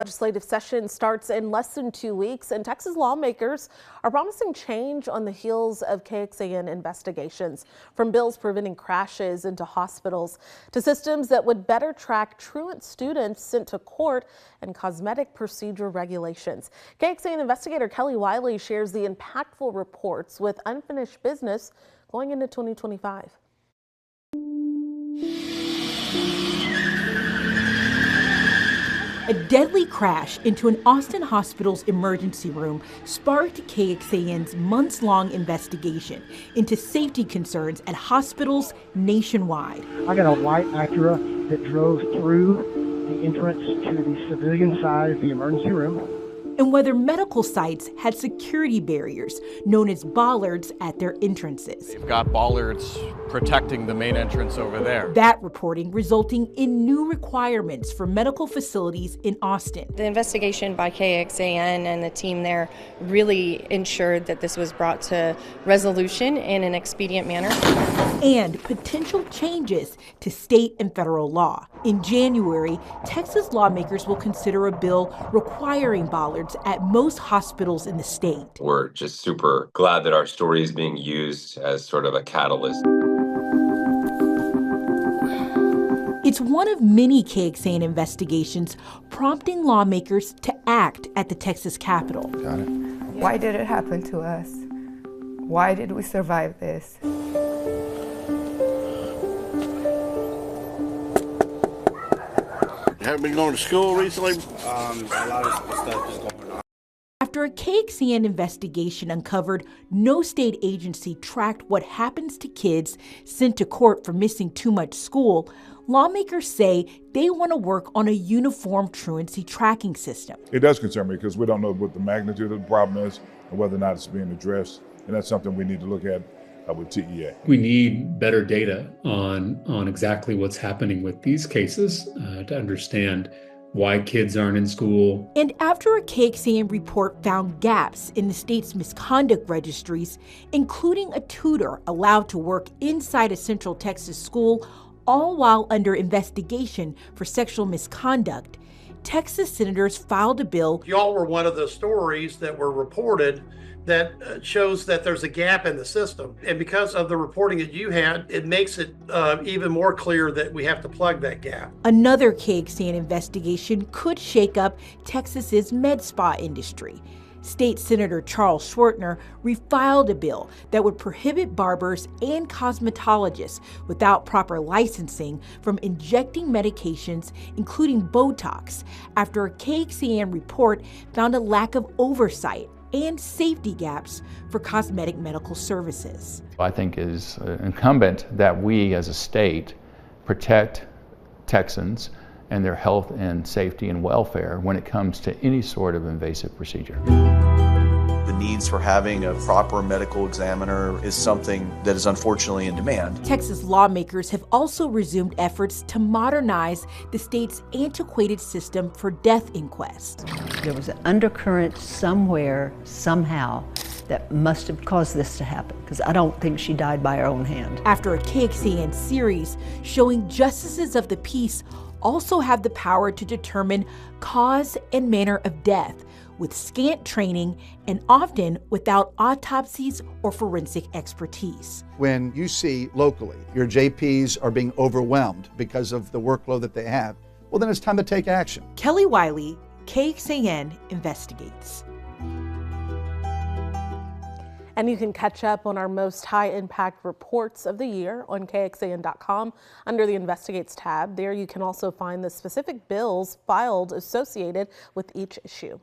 legislative session starts in less than 2 weeks, and Texas lawmakers are promising change on the heels of KXAN investigations, from bills preventing crashes into hospitals to systems that would better track truant students sent to court and cosmetic procedure regulations. KXAN investigator Kelly Wiley shares the impactful reports with unfinished business going into 2025. A deadly crash into an Austin hospital's emergency room sparked KXAN's months-long investigation into safety concerns at hospitals nationwide. I got a white Acura that drove through the entrance to the civilian side of the emergency room. And whether medical sites had security barriers known as bollards at their entrances. They've got bollards protecting the main entrance over there. That reporting resulting in new requirements for medical facilities in Austin. The investigation by KXAN and the team there really ensured that this was brought to resolution in an expedient manner. And potential changes to state and federal law. In January, Texas lawmakers will consider a bill requiring bollards at most hospitals in the state. We're just super glad that our story is being used as sort of a catalyst. It's one of many KXAN investigations prompting lawmakers to act at the Texas Capitol. Got it. Why did it happen to us? Why did we survive this? Haven't been going to school recently? A lot of stuff is going on. After a KXAN investigation uncovered no state agency tracked what happens to kids sent to court for missing too much school, lawmakers say they want to work on a uniform truancy tracking system. It does concern me because we don't know what the magnitude of the problem is and whether or not it's being addressed, and that's something we need to look at with TEA. We need better data on exactly what's happening with these cases to understand why kids aren't in school. And after a KXAN report found gaps in the state's misconduct registries, including a tutor allowed to work inside a Central Texas school, all while under investigation for sexual misconduct, Texas senators filed a bill. Y'all were one of the stories that were reported that shows that there's a gap in the system. And because of the reporting that you had, it makes it even more clear that we have to plug that gap. Another KXAN investigation could shake up Texas's med spa industry. State Senator Charles Schwertner refiled a bill that would prohibit barbers and cosmetologists without proper licensing from injecting medications, including Botox, after a KXAN report found a lack of oversight and safety gaps for cosmetic medical services. I think it is incumbent that we as a state protect Texans and their health and safety and welfare when it comes to any sort of invasive procedure. The needs for having a proper medical examiner is something that is unfortunately in demand. Texas lawmakers have also resumed efforts to modernize the state's antiquated system for death inquests. There was an undercurrent somewhere, somehow, that must have caused this to happen, because I don't think she died by her own hand. After a KXAN series showing justices of the peace also have the power to determine cause and manner of death with scant training and often without autopsies or forensic expertise. When you see locally your JPs are being overwhelmed because of the workload that they have, well, then it's time to take action. Kelly Wiley, KXAN Investigates. And you can catch up on our most high-impact reports of the year on KXAN.com under the Investigates tab. There you can also find the specific bills filed associated with each issue.